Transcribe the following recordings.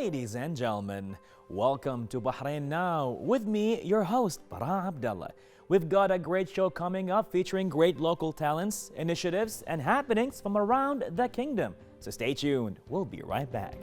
Ladies and gentlemen, welcome to Bahrain Now with me, your host, Bara Abdulla. We've got a great show coming up featuring great local talents, initiatives, and happenings from around the kingdom. So stay tuned. We'll be right back.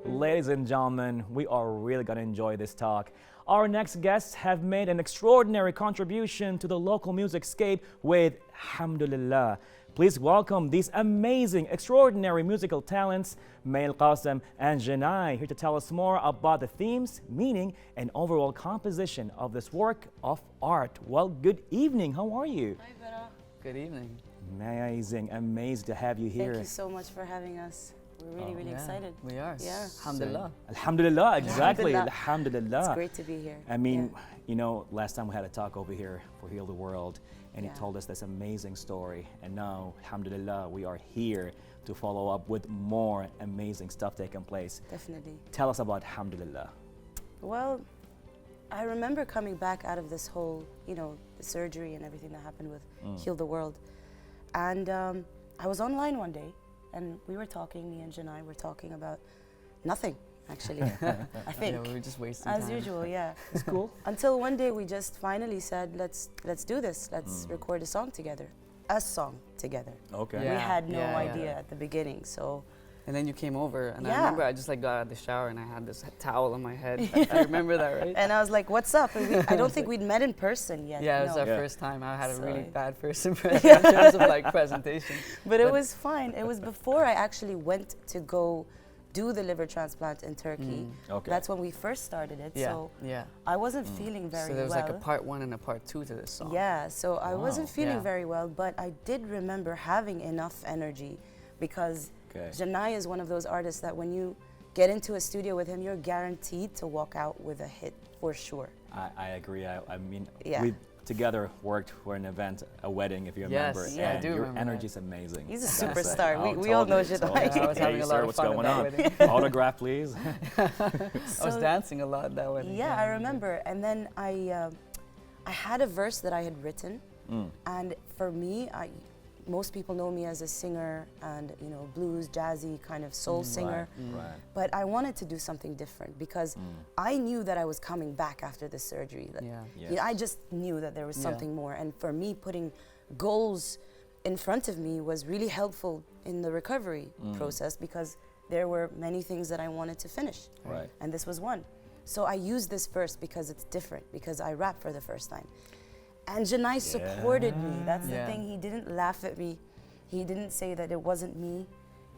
Ladies and gentlemen, we are really going to enjoy this talk. Our next guests have made an extraordinary contribution to the local music scape with Alhamdulillah. Please welcome these amazing, extraordinary musical talents, Mail Qasim and Janai, here to tell us more about the themes, meaning, and overall composition of this work of art. Well, good evening. How are you? Hi, Bara. Good evening. Amazing, amazing to have you here. Thank you so much for having us. We're really excited. We are. Yeah. Alhamdulillah. Alhamdulillah, exactly. Alhamdulillah. Alhamdulillah. It's great to be here. I mean, you know, last time we had a talk over here for Heal the World, and he told us this amazing story. And now, alhamdulillah, we are here to follow up with more amazing stuff taking place. Definitely. Tell us about alhamdulillah. Well, I remember coming back out of this whole, the surgery and everything that happened with Heal the World. And I was online one day, and we were talking, me and Janai were talking about nothing, actually, I think. Yeah, we were just wasting As time. usual, yeah. It's cool. Until one day we just finally said, let's do this. Let's record a song together. A song together. Okay. We Yeah. had no Yeah, idea yeah. at the beginning, so. And then you came over, and I Yeah. remember I just got out of the shower and I had this towel on my head. I remember that, right? And I was like, what's up? And I don't think we'd met in person yet. Yeah, it was no. our first time. I had a really So- bad first impression in terms of like presentation. But it was fine. It was before I actually went to go do the liver transplant in Turkey. Okay. That's when we first started it. Yeah, So yeah. I wasn't feeling very So there was well. like a part 1 and a part 2 to this song. Yeah, so I wasn't Wow. feeling Yeah. very well, but I did remember having enough energy because Okay. Janai is one of those artists that when you get into a studio with him, you're guaranteed to walk out with a hit for sure. I agree. I mean, Yeah. we together worked for an event, a wedding, if you Yes, remember. yeah, I and do your remember energy that. is amazing. He's a I gotta say. superstar. Oh, We all know totally, Janai. totally. Yeah, I was having Hey, a lot sir, of what's fun at going that on? wedding. Autograph, please. I was dancing a lot that wedding. Yeah, I remember. And then I had a verse that I had written, and for me, most people know me as a singer and blues, jazzy kind of soul singer. Right. But I wanted to do something different because I knew that I was coming back after the surgery. That, Yeah. Yes. I just knew that there was Yeah. something more. And for me, putting goals in front of me was really helpful in the recovery process because there were many things that I wanted to finish. Right. And this was one. So I used this verse because it's different, because I rap for the first time. And Janai supported me. That's the Yeah. thing. He didn't laugh at me. He didn't say that it wasn't me.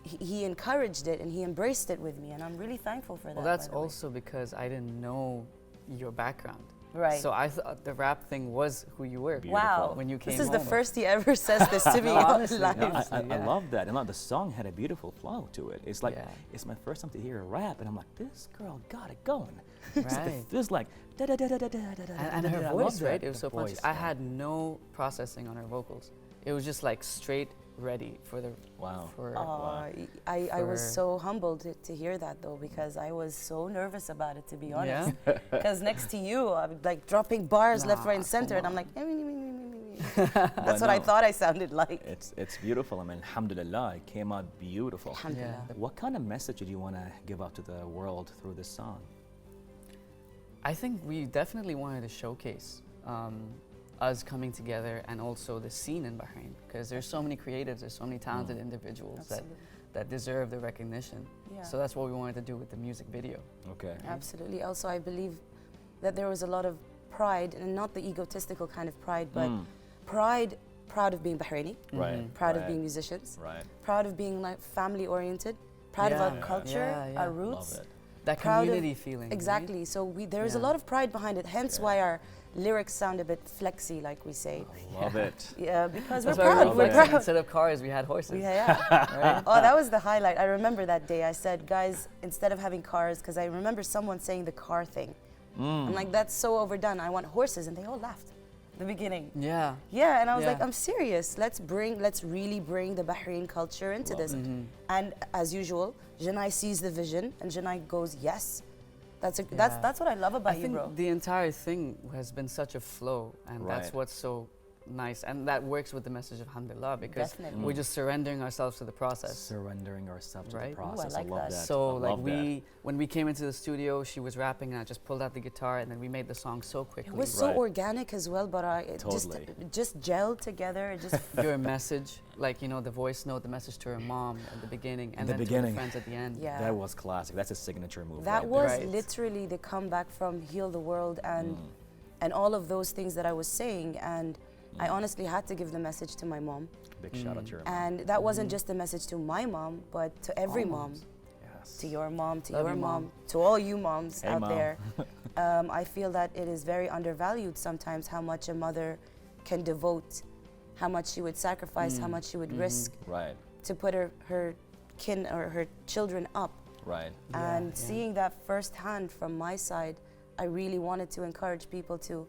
He encouraged it and he embraced it with me. And I'm really thankful for that. Well, that's by the way. also because I didn't know your background. Right. So I thought the rap thing was who you were. Wow. When you came This is the home. first he ever says this to me No, on honestly, live. no. I Yeah. love that. And the song had a beautiful flow to it. It's like, Yeah. it's my first time to hear a rap, and I'm like, this girl got it going. Right. It's like, da da da da da da da da. And her I voice, love right? that. It was The so punchy. voice, I yeah. had no processing on her vocals. It was just like straight ready for the. Wow. For, I was For- so humbled to hear that though, because I was so nervous about it, to be honest. Yeah? Because next to you, I'm like dropping bars left, right, and Nah, center, and come I'm like, But that's what I no, thought I sounded like. It's beautiful. I mean, alhamdulillah, it came out beautiful. Alhamdulillah. What kind of message do you want to give out to the world through this song? I think we definitely wanted to showcase us coming together and also the scene in Bahrain, because there's so many creatives, there's so many talented individuals Absolutely. that deserve the recognition. Yeah. So that's what we wanted to do with the music video. Okay. Absolutely. Also, I believe that there was a lot of pride, and not the egotistical kind of pride, but proud of being Bahraini, Right. proud right, of being musicians, Right. proud of being like family oriented, proud of our Yeah. culture, Yeah, yeah. our roots. Love it. That Proud of- community feeling. right? Exactly. So there is a Yeah. lot of pride behind it. Hence Yeah. why our lyrics sound a bit flexy, like we say. Love it. Yeah, because That's we're why we proud. were We're flexing. proud. Instead of cars, we had horses. Yeah, yeah. Right? Oh, that was the highlight. I remember that day. I said, guys, instead of having cars, because I remember someone saying the car thing. I'm like, that's so overdone. I want horses, and they all laughed. the beginning. Yeah. Yeah, and I was Yeah. like, I'm serious. Let's really bring the Bahrain culture into Love this. it. And as usual, Janai sees the vision, and Janai goes, yes. That's Yeah. that's what I love about I you, think bro. the entire thing has been such a flow, and Right. that's what's so nice, and that works with the message of Alhamdulillah, because Definitely. we're just surrendering ourselves to the process. Surrendering ourselves to Right. the Ooh, I process. like I love that. that. So I like love that. when we came into the studio, she was rapping, and I just pulled out the guitar, and then we made the song so quickly. It was so Right. organic as well, but it Totally. just gelled together. It just Your message, like, you know, the voice note, the message to her mom at the beginning, and The then beginning. to her friends at the end. Yeah. That was classic. That's a signature move. that right was there. Right. literally the comeback from Heal the World and all of those things that I was saying. And I honestly had to give the message to my mom. Big shout out to your mom. And that wasn't just a message to my mom, but to every All mom. moms. Yes. To your mom, to Love your you, mom, Mom. to all you moms Hey, out Mom. there. I feel that it is very undervalued sometimes how much a mother can devote, how much she would sacrifice, how much she would risk Right. to put her kin or her children up. Right. And seeing that firsthand from my side, I really wanted to encourage people to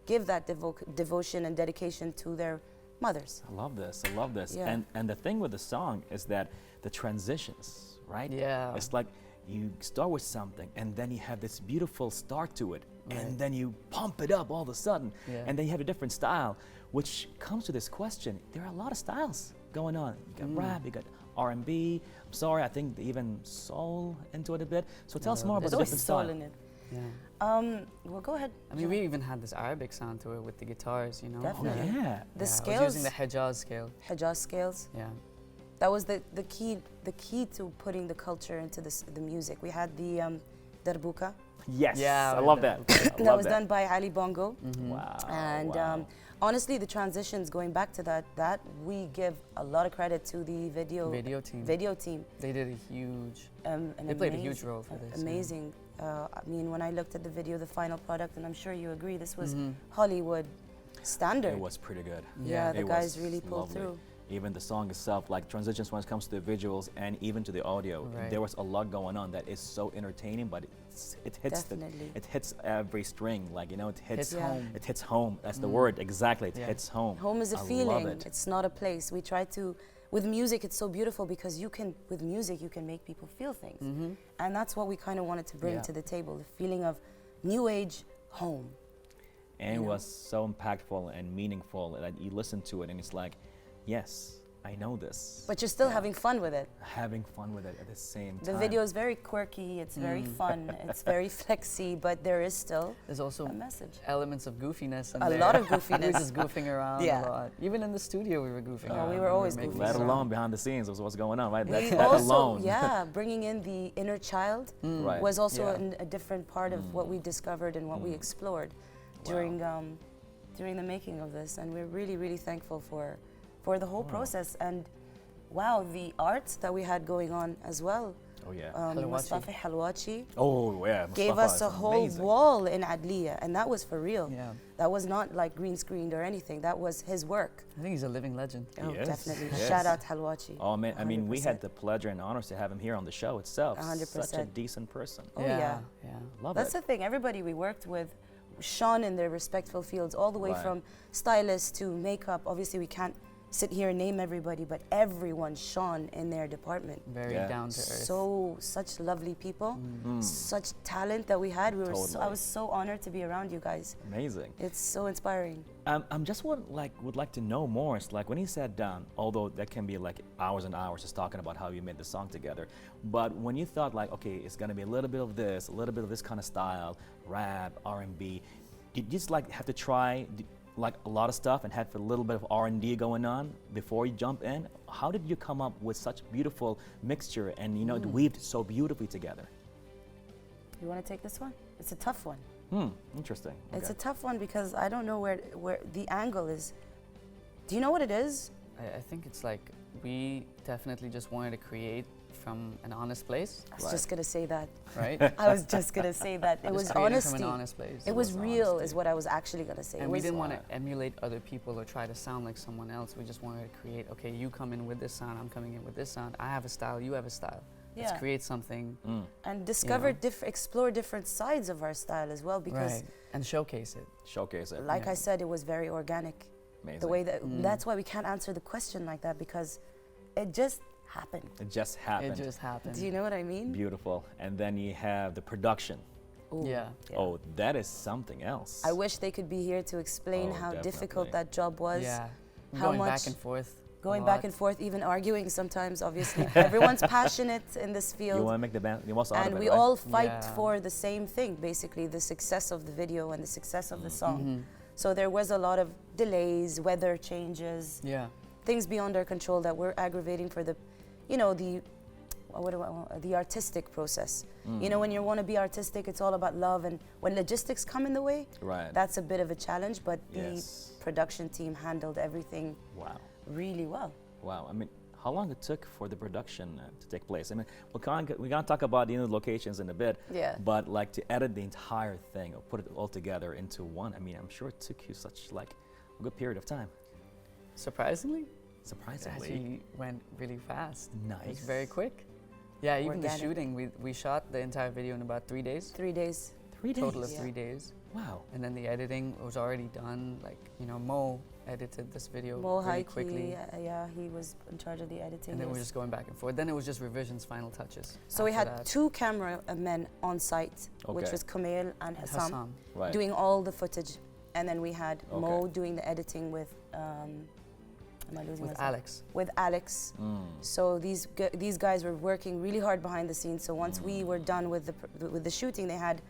give that devotion and dedication to their mothers. I love this. I love this. Yeah. And the thing with the song is that the transitions, right? Yeah. It's like you start with something and then you have this beautiful start to it, and Right. then you pump it up all of a sudden, Yeah. and then you have a different style, which comes to this question. There are a lot of styles going on. You got rap, you got R&B. I'm sorry, I think even soul into it a bit. So tell us more about There's the always different soul style. in it. Yeah. Well, go ahead. I mean, we even had this Arabic sound to it with the guitars, you know? Oh Definitely. yeah. The I scales, was using the Hejaz scale. Hijaz scales. Yeah. That was the key to putting the culture into the music. We had the darbuka. Yes. Yeah, I we love had that. I That love was done by Ali Bongo. Wow. And wow. honestly, the transitions, going back to that we give a lot of credit to the video team. They did a huge. An They played a amazing- huge role for this. yeah. Amazing. I mean, when I looked at the video, the final product, and I'm sure you agree, this was Mhm. Hollywood standard. It was pretty good. Yeah, the It guys was really pulled lovely. through. Even the song itself, like transitions when it comes to the visuals and even to the audio, Right. there was a lot going on that is so entertaining, but it hits Definitely. it hits every string, like, you know, it hits Hits Yeah. home. it hits home. That's the word exactly. It Yeah. hits home. Home is a I love feeling. it. It's not a place. We try to, with music, it's so beautiful because with music, you can make people feel things. Mm-hmm. And that's what we kind of wanted to bring Yeah. to the table, the feeling of new age home. And it you know? was so impactful and meaningful that you listen to it and it's like, yes, I know this. But you're still Yeah. having fun with it. Having fun with it at the same The time. video is very quirky, it's very fun, it's very flexy, but there is still There's also a message. elements of goofiness. In A there. lot of We were goofiness. just goofing around Yeah. a lot. Even in the studio, we were goofing Oh, around. we were always making goofing Let songs. alone behind the scenes was what's going on, right? We That also, alone. yeah, bringing in the inner child Right. was also Yeah. a different part of what we discovered and what we explored during the making of this. And we're really, really thankful for the whole process. And wow, the art that we had going on as well. Oh yeah. Halwachi. Mustafa Halwachi Oh yeah. gave Mustafa us is a whole amazing. wall in Adliya, and that was for real. Yeah. That was not like green screened or anything. That was his work. I think he's a living legend. Oh, Yes, definitely. yes. Shout out Halwachi. Oh man, I mean, we 100%. had the pleasure and honors to have him here on the show itself. 100%. Such a decent person. Oh, yeah. Yeah. Love That's it. the thing. Everybody we worked with shone in their respectful fields, all the way Right. from stylists to makeup. Obviously, we can't sit here and name everybody, but everyone shone in their department. Very Yeah. down to earth. Such lovely people, such talent that we had. I Totally. was so honored to be around you guys. Amazing. It's so inspiring. I'm just would like to know more. It's like when he sat down, although that can be like hours and hours just talking about how you made the song together. But when you thought like, okay, it's gonna be a little bit of this, a little bit of this kind of style, rap, R&B, did you just like have to try like a lot of stuff and have a little bit of R&D going on before you jump in? How did you come up with such beautiful mixture and, you know, it weaved so beautifully together? You want to take this one? It's a tough one. Interesting. It's a Okay. tough one because I don't know where the angle is. Do you know what it is? I think it's like we definitely just wanted to create from an honest place, I was Right. just gonna say that. right? I was just gonna say that. It Just was creating honesty. from an honest place. It was was real, honesty. is what I was actually gonna say. And It we was- didn't want to emulate other people or try to sound like someone else. We just wanted to create, okay, you come in with this sound, I'm coming in with this sound. I have a style, you have a style. Let's Yeah. create something. And discover, know. explore different sides of our style as well, because Right. And showcase it. Showcase it. like Yeah. I said, it was very organic. Amazing. The way that, that's why we can't answer the question like that, because it just happened. it just happened. It just happened. Do you know what I mean? Beautiful. And then you have the production. Ooh, Yeah. Oh, that is something else. I wish they could be here to explain Oh, how difficult definitely. that job was. Yeah. How Going back much- and forth. Going a back lot. and forth, even arguing sometimes, obviously. Everyone's passionate in this You field. want to make the band, the most out And of it, we right? all fight Yeah. for the same thing, basically, the success of the video and the success of the song. Mhm. So there was a lot of delays, weather changes, Yeah. things beyond our control that were aggravating for the, you know, the, the artistic process. You know, when you want to be artistic, it's all about love, and when logistics come in the way, Right. that's a bit of a challenge, but the Yes. production team handled everything Wow. really well. Wow. I mean, how long it took for the production to take place? I mean, we're gonna talk about the locations in a bit. Yeah. But like to edit the entire thing or put it all together into one, I mean, I'm sure it took you such like a good period of time. Surprisingly, it Surprisingly. actually went really fast. It was Nice. very quick. Yeah, even Organic. the shooting, we shot the entire video in about 3 days. 3 days. 3 days. Total of Yeah. 3 days. Wow. And then the editing was already done. Like, you know, Mo edited this video Mo really Haiki, quickly. yeah, he was in charge of the editing. And then It we're was- just going back and forth. Then it was just revisions, final touches. So we after had that. 2 cameramen on site, which Okay. was Kumail and Hassam, Hassam. Right. doing all the footage. And then we had Mo Okay. doing the editing with, am I losing With myself? Alex. With Alex. So these guys were working really hard behind the scenes. So once we were done with the shooting, they had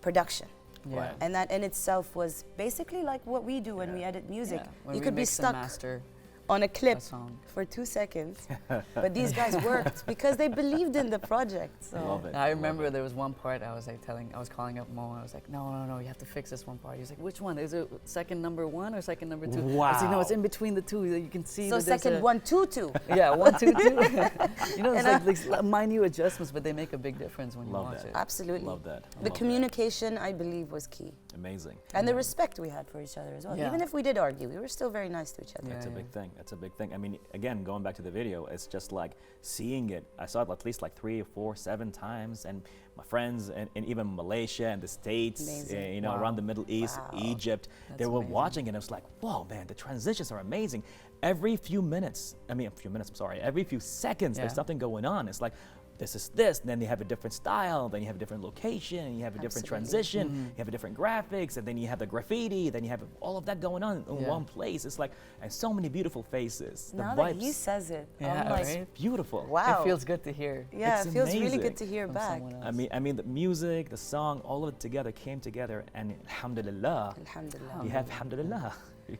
production. Yeah. Right. And that in itself was basically like what we do when we edit music. Yeah. When You we could be mix and stuck master on a clip a song. for 2 seconds, but these guys worked because they believed in the project. So Love it. I love remember it. there was one part I was like I was calling up Mo. I was like, no, you have to fix this one part. He's like, which one? Is it second number 1 or second number 2? I was like, no, it's Wow. in between the two. You can see. so that there's second a- 1, 2, 2. Yeah, 1, 2, 2. You know, it's And like these minute adjustments, but they make a big difference when you Love watch that. it. Absolutely. Love that. The Love communication, I believe, was key. that. Amazing. And the respect we had for each other as well. Yeah. Even if we did argue, we were still very nice to each other. Yeah. That's a big thing. That's a big thing. I mean, again, going back to the video, it's just like seeing it. I saw it at least like 3 or 4, 7 times, and my friends and even Malaysia and the States, Amazing. you know, Wow. around the Middle East, Wow. Egypt, they That's were amazing. watching it. And it was like, whoa, man, the transitions are amazing. Every few minutes, every few seconds, there's Yeah. something going on. It's like, this is this, and then you have a different style, then you have a different location, and you have a different Absolutely. transition, you have a different graphics, and then you have the graffiti, then you have all of that going on in Yeah. one place. It's like, and so many beautiful faces. The Now vibes, that he says it, Yeah, I'm like, right? beautiful. wow. It feels good to hear. yeah, It's it feels really amazing. good to hear from back. someone else. I mean, the music, the song, all of it together came together, and alhamdulillah, Alhamdulillah. you have alhamdulillah,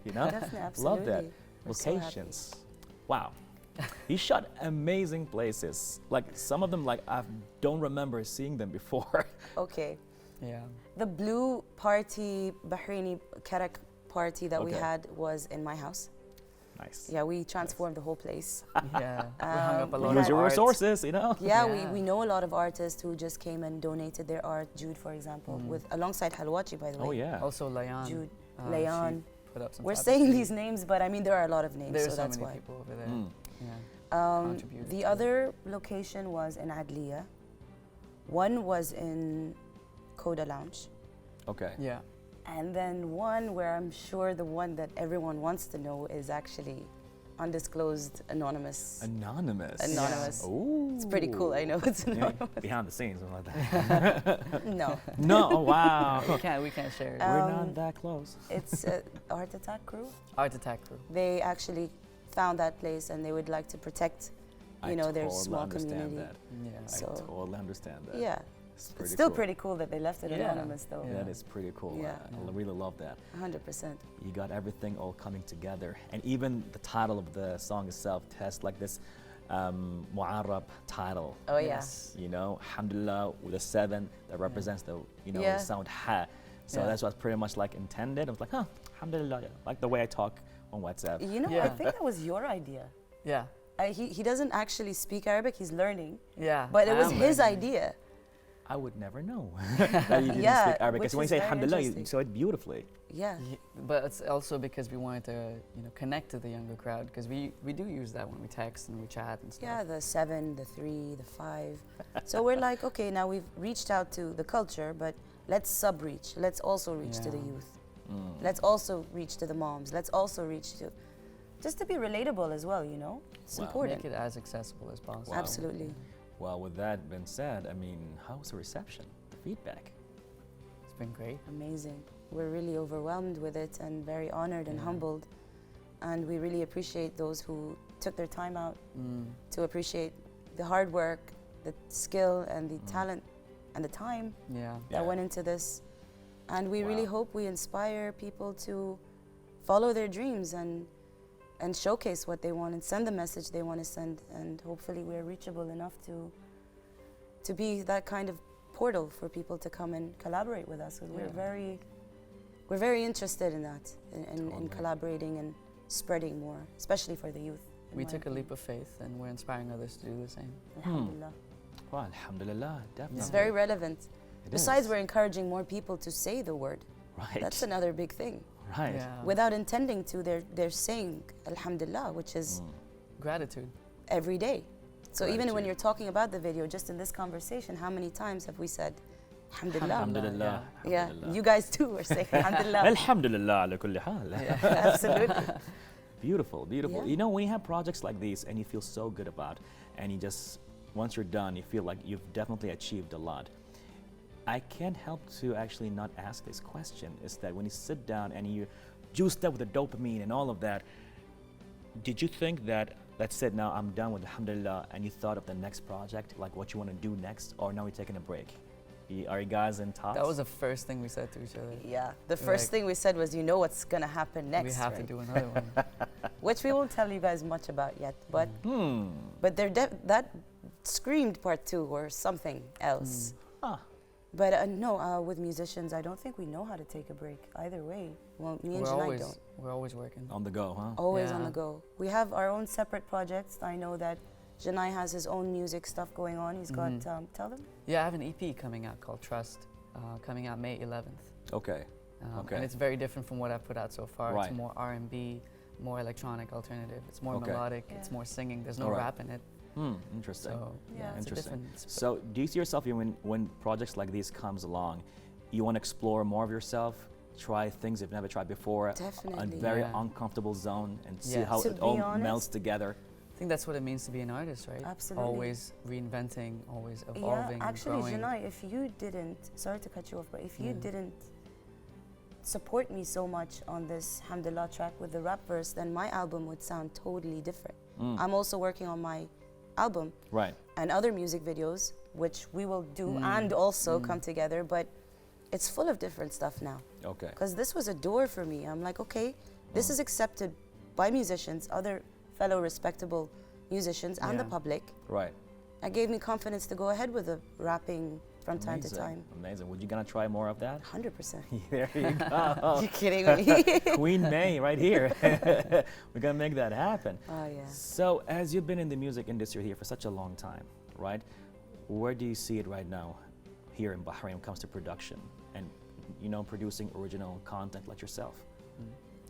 you know? Definitely, Love that. absolutely. We're so happy. Locations. Wow. He shot amazing places. Like some of them, like I don't remember seeing them before. Okay. Yeah. The blue party, Bahraini Karak party that we Okay. had was in my house. Nice. Yeah, we transformed the whole place. Yeah. We hung up a we lot Use of your art. resources, you know? Yeah, Yeah. we know a lot of artists who just came and donated their art. Jude, for example, with alongside Halwachi, by the way. Oh yeah. Also, Layan. Jude, she Layan. put up some We're tapestry. saying these names, but I mean there are a lot of names, There's so so that's many why. people over there. Mm. Yeah. The contributed to it. other location was in Adliya. One was in Coda Lounge. Okay. Yeah. And then one where I'm sure the one that everyone wants to know is actually undisclosed, anonymous. Anonymous. Anonymous. Ooh. It's pretty cool, I know it's Yeah, anonymous. behind the scenes, something like that. No, No, oh, wow. We can't share it. We're Um, not that close. it's Art Attack Crew. Art Attack Crew. They actually found that place and they would like to protect, I you know, their totally small understand community. that. Yeah. So- I totally understand that. Yeah, It's it's still cool. pretty cool that they left it Yeah. anonymous though. Yeah. That is pretty cool. Yeah. I really love that. 100%. You got everything all coming together. And even the title of the song itself has like this Mu'arab title. Oh yeah. Yes. You know, alhamdulillah with a 7 that represents the, you know, Yeah. the sound ha. So Yeah. that's what's pretty much like intended. I was like, huh, alhamdulillah. Like the way I talk on WhatsApp. You know, I Yeah. think that was your idea. Yeah. He doesn't actually speak Arabic, he's learning. Yeah. But it I was am his learning. idea. I would never know that you didn't Yeah, speak Arabic. which Because when you is say very alhamdulillah, you interesting. say it beautifully. Yeah. But it's also because we wanted to, connect to the younger crowd, because we do use that when we text and we chat and stuff. Yeah, the 7, the 3, the 5. So we're like, okay, now we've reached out to the culture, but let's sub-reach. Let's also reach to the Yeah. youth. Let's also reach to the moms. Let's also reach to, just to be relatable as well, It's Wow. important. Make it as accessible as possible. Wow. Absolutely. Well, with that being said, I mean, how was the reception, the feedback? It's been great. Amazing. We're really overwhelmed with it and very honored and Yeah. humbled. And we really appreciate those who took their time out to appreciate the hard work, the skill, and the talent, and the time Yeah. that went into this. And we really Wow. hope we inspire people to follow their dreams and showcase what they want and send the message they want to send. And hopefully we're reachable enough to be that kind of portal for people to come and collaborate with us. We're very interested in that, in Totally. collaborating and spreading more, especially for the youth. in We my took a opinion. leap of faith, and we're inspiring others to do the same. Alhamdulillah. Well, alhamdulillah, definitely. It's very relevant. It Besides, is. we're encouraging more people to say the word. Right. That's another big thing. Right. Yeah. Without intending to, they're saying Alhamdulillah, which is Gratitude. every day. So even when Gratitude. you're talking about the video, just in this conversation, how many times have we said Alhamdulillah? Alhamdulillah. Yeah, Alhamdulillah. you guys too are saying Alhamdulillah. Alhamdulillah ala kulli hal. Absolutely. Beautiful, beautiful. Yeah. You know, when you have projects like these and you feel so good about, and you just, once you're done, you feel like you've definitely achieved a lot. I can't help to actually not ask this question, is that when you sit down and you juiced up with the dopamine and all of that, did you think that, that's it, now I'm done with Alhamdulillah, and you thought of the next project, like what you want to do next, or now you're taking a break? Are you guys in talks? That was the first thing we said to each other. Yeah, the We're first like- thing we said was, you know what's going to happen next, We have to right? do another one. Which we won't tell you guys much about yet, but Hmm. but that screamed part 2 or something else. Ah. But no, with musicians, I don't think we know how to take a break either way. Well, me and Janai don't. We're always working. On the go, huh? Always on Yeah. the go. We have our own separate projects. I know that Janai has his own music stuff going on. He's got, tell them. Yeah, I have an EP coming out called Trust, coming out May 11th. Okay. Okay. And it's very different from what I've put out so far. Right. It's more R&B, more electronic alternative. It's more Okay. melodic. Yeah. It's more singing. There's no Alright. rap in it. Interesting. So Yeah. yeah, it's a Interesting. different. So, do you see yourself when projects like these comes along, you want to explore more of yourself, try things you've never tried before, a Definitely. very Yeah. uncomfortable zone, and see Yes. how To it be all honest- melts together? I think that's what it means to be an artist, right? Absolutely. Always reinventing, always evolving, Yeah, actually, growing. Janai, if you didn't, sorry to cut you off, but if you didn't support me so much on this Alhamdulillah track with the rap verse, then my album would sound totally different. I'm also working on my album Right. and other music videos, which we will do and also come together, but it's full of different stuff now. Okay. Because this was a door for me. I'm like, okay, this is accepted by musicians, other fellow respectable musicians, and the Yeah. public. Right. It gave me confidence to go ahead with the rapping from time to Amazing. time. Amazing. Would you gonna try more of that? 100%. There you go. You kidding me? Queen May, right here. We're gonna make that happen. Oh, yeah. So, as you've been in the music industry here for such a long time, right? Where do you see it right now, here in Bahrain, when it comes to production and, producing original content like yourself?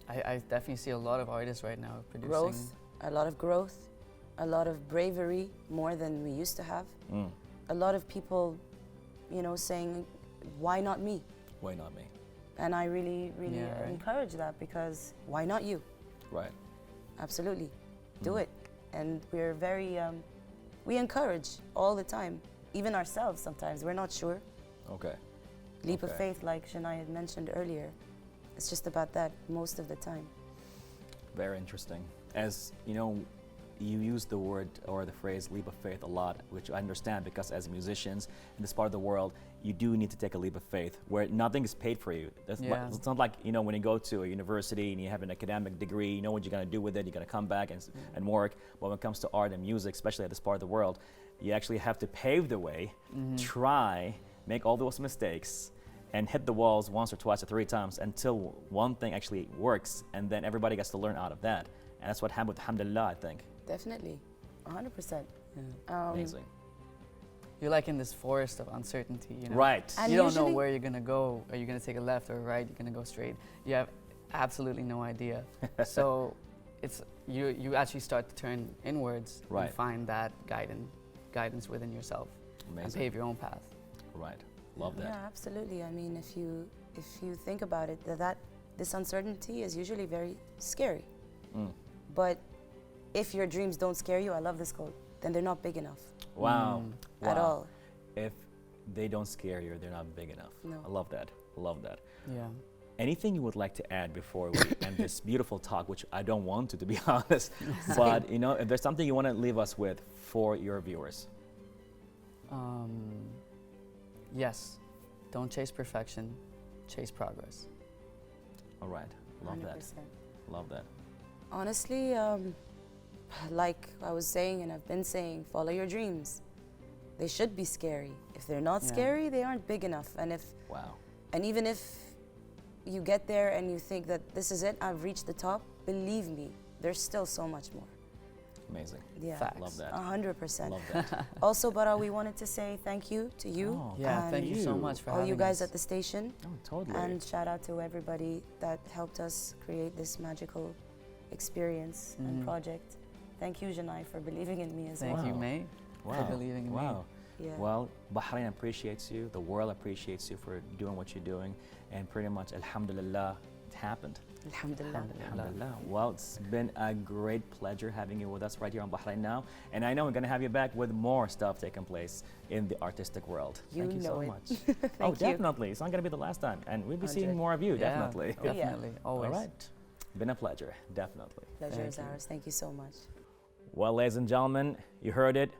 I definitely see a lot of artists right now producing. Growth, a lot of growth, a lot of bravery, more than we used to have. A lot of people, saying, why not me? Why not me? And I really, really Yeah, right. encourage that, because why not you? Right. Absolutely. Do it. And we're very, we encourage all the time, even ourselves sometimes. We're not sure. Okay. Leap of Okay. faith, like Shania had mentioned earlier. It's just about that most of the time. Very interesting. As you use the word or the phrase leap of faith a lot, which I understand, because as musicians in this part of the world, you do need to take a leap of faith where nothing is paid for you. Yeah. It's not like, when you go to a university and you have an academic degree, you know what you're going to do with it, you're going to come back and work. But when it comes to art and music, especially at this part of the world, you actually have to pave the way, try, make all those mistakes, and hit the walls once or twice or 3 times until one thing actually works, and then everybody gets to learn out of that. And that's what happened with Alhamdulillah, I think. Definitely. 100%. Yeah. Amazing. you're like in this forest of uncertainty, you know? Right. And you don't know usually- where you're gonna go. Are you gonna take a left or a right? You're gonna go straight. You have absolutely no idea. So it's you actually start to turn inwards Right. and find that guidance within yourself and Amazing. pave your own path. Right. Love that. Yeah, absolutely. I mean, if you think about it, this uncertainty is usually very scary. Mm. But if your dreams don't scare you, I love this quote, then they're not big enough Wow. at Wow. all. If they don't scare you, they're not big enough. No. I love that. Love that. Yeah. Anything you would like to add before we end this beautiful talk, which I don't want to be honest, but you know, if there's something you want to leave us with for your viewers. Yes. Don't chase perfection. Chase progress. All right. Love that. 100%. Love that. Honestly, like I was saying and I've been saying, follow your dreams. They should be scary. If they're not Yeah. scary, they aren't big enough. Wow. And even if you get there and you think that this is it, I've reached the top, believe me, there's still so much more. Amazing. Yeah. Facts. Love that. 100%. Love that. Also, Bara, we wanted to say thank you to you. Oh, Yeah, thank you so you. much for all having you guys us. at the station. Oh, totally. And shout out to everybody that helped us create this magical experience and Mhm. project. Thank you, Janai, for believing in me as Thank well. you, May, wow. for believing in me. Wow. Yeah. Well, Bahrain appreciates you. The world appreciates you for doing what you're doing. And pretty much, alhamdulillah, it happened. Alhamdulillah. Alhamdulillah. Well, it's been a great pleasure having you with us right here on Bahrain Now. And I know we're going to have you back with more stuff taking place in the artistic world. You Thank you so know it. much. Thank Oh, you. definitely. It's not going to be the last time. And we'll be seeing 100. more of you, Yeah, definitely. Oh, yeah. Definitely. Always. All right. Been a pleasure, definitely. Pleasure Thank is you. ours. Thank you so much. Well, ladies and gentlemen, you heard it.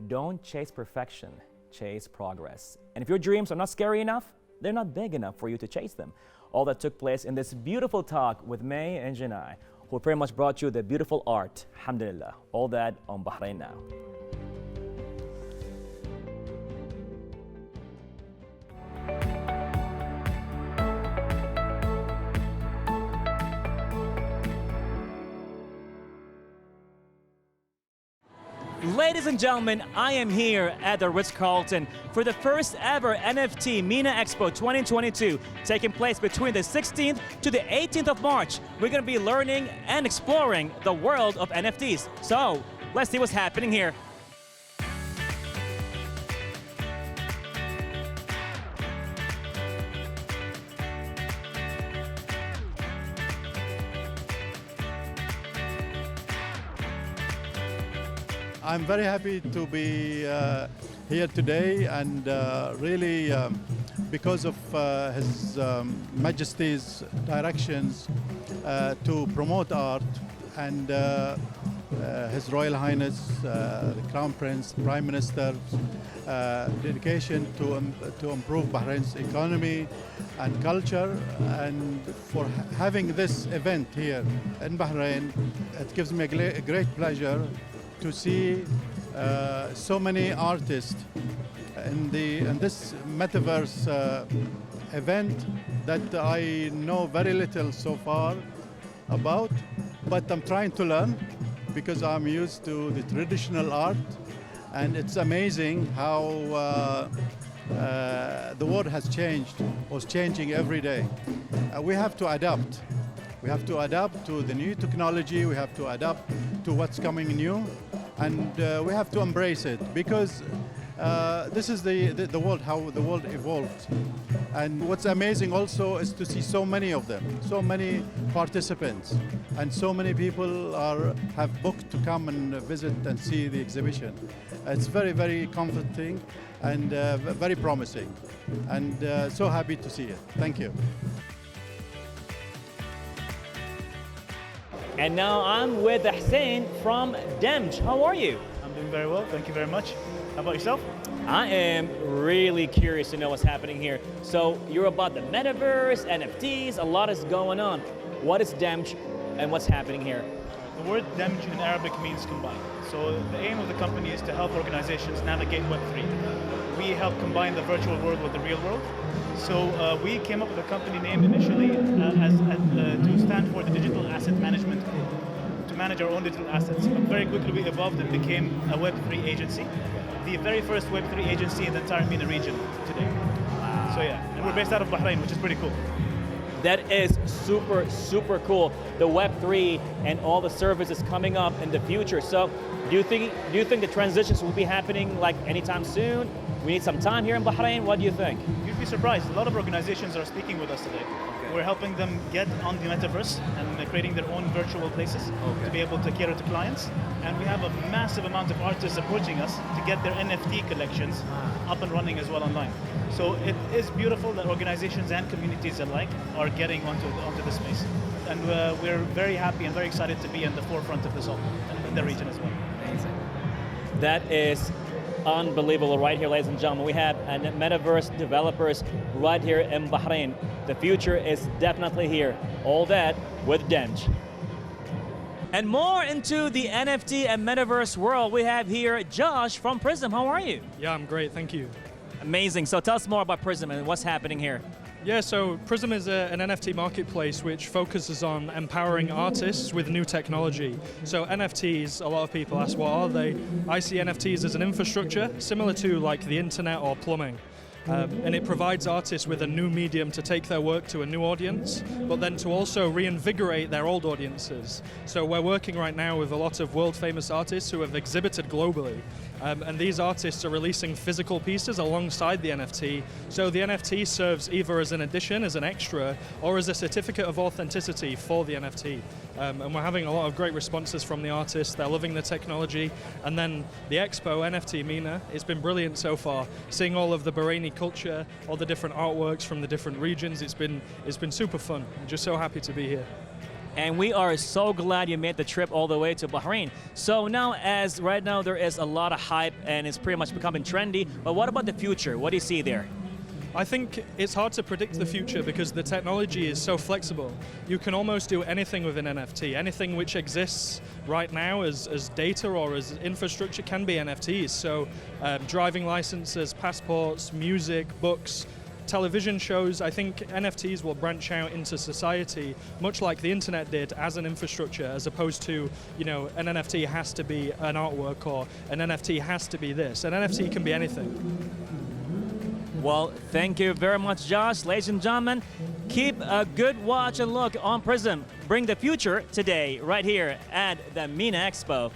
Don't chase perfection, chase progress. And if your dreams are not scary enough, they're not big enough for you to chase them. All that took place in this beautiful talk with May and Janai, who pretty much brought you the beautiful art, alhamdulillah. All that on Bahrain Now. Ladies and gentlemen, I am here at the Ritz-Carlton for the first ever NFT MENA Expo 2022, taking place between the 16th to the 18th of March. We're going to be learning and exploring the world of NFTs. So let's see what's happening here. I'm very happy to be here today and really because of His Majesty's directions to promote art and His Royal Highness, the Crown Prince, Prime Minister's dedication to improve Bahrain's economy and culture, and for having this event here in Bahrain, it gives me a great pleasure to see so many artists in this metaverse event that I know very little so far about, but I'm trying to learn because I'm used to the traditional art, and it's amazing how the world has changed, was changing every day. We have to adapt. We have to adapt to the new technology, we have to adapt to what's coming new, and we have to embrace it because this is the world, how the world evolved. And what's amazing also is to see so many of them, so many participants, and so many people have booked to come and visit and see the exhibition. It's very, very comforting and very promising, and so happy to see it. Thank you. And now I'm with Hussein from Demj. How are you? I'm doing very well, thank you very much. How about yourself? I am really curious to know what's happening here. So you're about the metaverse, NFTs, a lot is going on. What is Demj and what's happening here? The word Demj in Arabic means combine. So the aim of the company is to help organizations navigate Web3. We help combine the virtual world with the real world. So we came up with a company name initially to stand for the Digital Asset Management Group, to to manage our own digital assets. But very quickly we evolved and became a Web3 agency, the very first Web3 agency in the entire MENA region today. So yeah, and we're based out of Bahrain, which is pretty cool. That is super, super cool. The Web3 and all the services coming up in the future. So do you think the transitions will be happening like anytime soon? We need some time here in Bahrain. What do you think? You'd be surprised. A lot of organizations are speaking with us today. We're helping them get on the metaverse and creating their own virtual places to be able to cater to clients. And we have a massive amount of artists approaching us to get their NFT collections up and running as well online. So it is beautiful that organizations and communities alike are getting onto the space. And we're very happy and very excited to be in the forefront of this all in the region as well. Amazing. That is unbelievable right here, ladies and gentlemen. We have metaverse developers right here in Bahrain. The future is definitely here. All that with Denj. And more into the NFT and metaverse world, we have here Josh from Prism. How are you? Yeah, I'm great, thank you. Amazing. So tell us more about Prism and what's happening here. Yeah, so Prism is an NFT marketplace which focuses on empowering artists with new technology. So NFTs, a lot of people ask what are they? I see NFTs as an infrastructure similar to like the internet or plumbing. And it provides artists with a new medium to take their work to a new audience, but then to also reinvigorate their old audiences. So we're working right now with a lot of world famous artists who have exhibited globally. And these artists are releasing physical pieces alongside the NFT. So the NFT serves either as an addition, as an extra, or as a certificate of authenticity for the NFT. And we're having a lot of great responses from the artists. They're loving the technology. And then the expo, NFT MENA, it's been brilliant so far. Seeing all of the Bahraini culture, all the different artworks from the different regions, it's been super fun. I'm just so happy to be here. And we are so glad you made the trip all the way to Bahrain. So now, as right now there is a lot of hype and it's pretty much becoming trendy, but what about the future? What do you see there? I think it's hard to predict the future because the technology is so flexible. You can almost do anything with an NFT. Anything which exists right now as data or as infrastructure can be NFTs. So driving licenses, passports, music, books, television shows. I think NFTs will branch out into society much like the internet did as an infrastructure, as opposed to, you know, an NFT has to be an artwork or an NFT has to be this. An NFT can be anything. Well, thank you very much, Josh. Ladies and gentlemen, keep a good watch and look on Prism. Bring the future today, right here at the MENA Expo.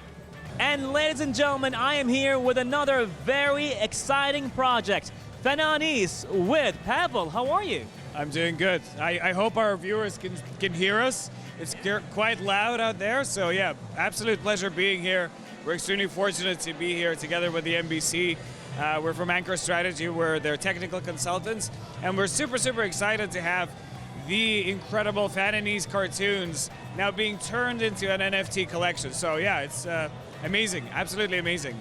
And ladies and gentlemen, I am here with another very exciting project. Fananis with Pavel. How are you? I'm doing good. I hope our viewers can hear us. It's quite loud out there, so yeah, absolute pleasure being here. We're extremely fortunate to be here together with the NBC. We're from Anchor Strategy, we're their technical consultants, and we're super excited to have the incredible Fananis cartoons now being turned into an NFT collection. So yeah, it's amazing, absolutely amazing.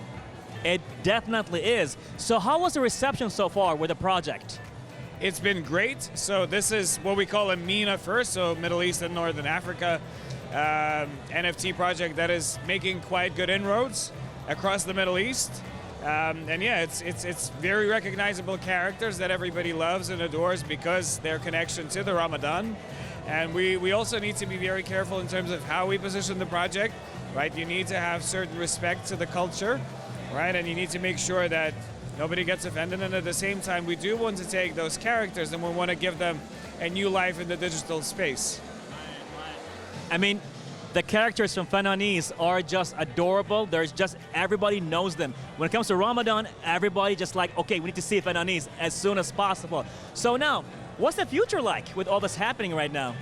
It definitely is. So how was the reception so far with the project? It's been great. So this is what we call a MENA first, so Middle East and Northern Africa NFT project that is making quite good inroads across the Middle East. And yeah, it's very recognizable characters that everybody loves and adores because their connection to the Ramadan. And we also need to be very careful in terms of how we position the project, right? You need to have certain respect to the culture, right? And you need to make sure that nobody gets offended. And at the same time, we do want to take those characters and we want to give them a new life in the digital space. I mean, the characters from Fananis are just adorable. There's just, everybody knows them. When it comes to Ramadan, everybody just like, okay, we need to see Fananis as soon as possible. So now, what's the future like with all this happening right now?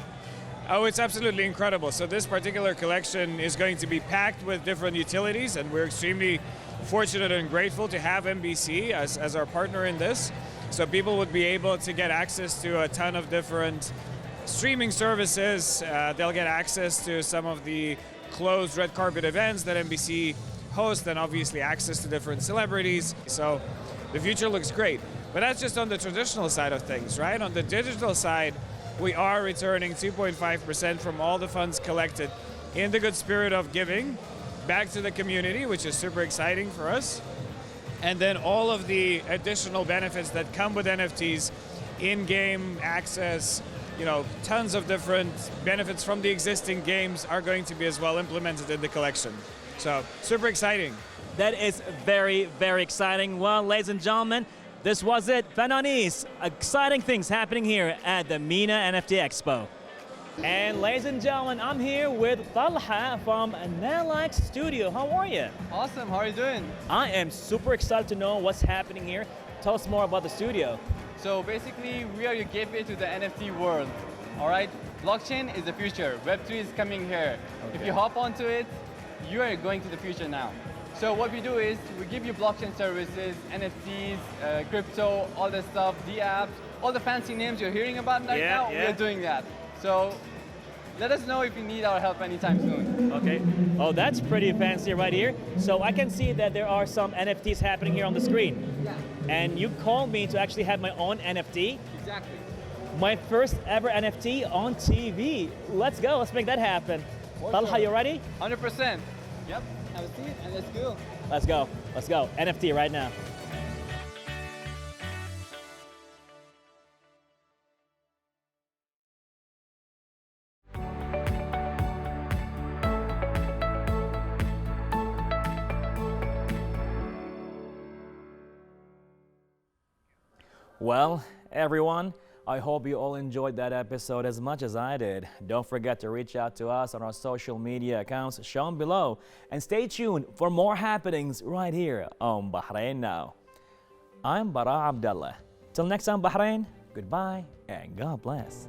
Oh, it's absolutely incredible. So this particular collection is going to be packed with different utilities, and we're extremely fortunate and grateful to have NBC as our partner in this. So people would be able to get access to a ton of different streaming services. They'll get access to some of the closed red carpet events that NBC hosts, and obviously access to different celebrities. So the future looks great. But that's just on the traditional side of things, right? On the digital side, we are returning 2.5% from all the funds collected in the good spirit of giving back to the community, which is super exciting for us. And then all of the additional benefits that come with NFTs, in-game access, tons of different benefits from the existing games are going to be as well implemented in the collection. So super exciting. That is very, very exciting. Well, ladies and gentlemen, this was it. Fananis, exciting things happening here at the MENA NFT Expo. And ladies and gentlemen, I'm here with Talha from Nalax Studio. How are you? Awesome, how are you doing? I am super excited to know what's happening here. Tell us more about the studio. So basically, we are your gateway to the NFT world. All right, blockchain is the future. Web3 is coming here. Okay. If you hop onto it, you are going to the future now. So what we do is we give you blockchain services, NFTs, crypto, all that stuff, the apps, all the fancy names you're hearing about right now. We are doing that. So let us know if you need our help anytime soon. Okay. Oh, that's pretty fancy right here. So I can see that there are some NFTs happening here on the screen. Yeah. And you called me to actually have my own NFT. Exactly. My first ever NFT on TV. Let's go. Let's make that happen. Talha, you ready? 100%. Yep. Have a seat and let's go. Let's go. Let's go. NFT right now. Well, everyone, I hope you all enjoyed that episode as much as I did. Don't forget to reach out to us on our social media accounts shown below. And stay tuned for more happenings right here on Bahrain Now. I'm Bara Abdulla. Till next time, Bahrain, goodbye and God bless.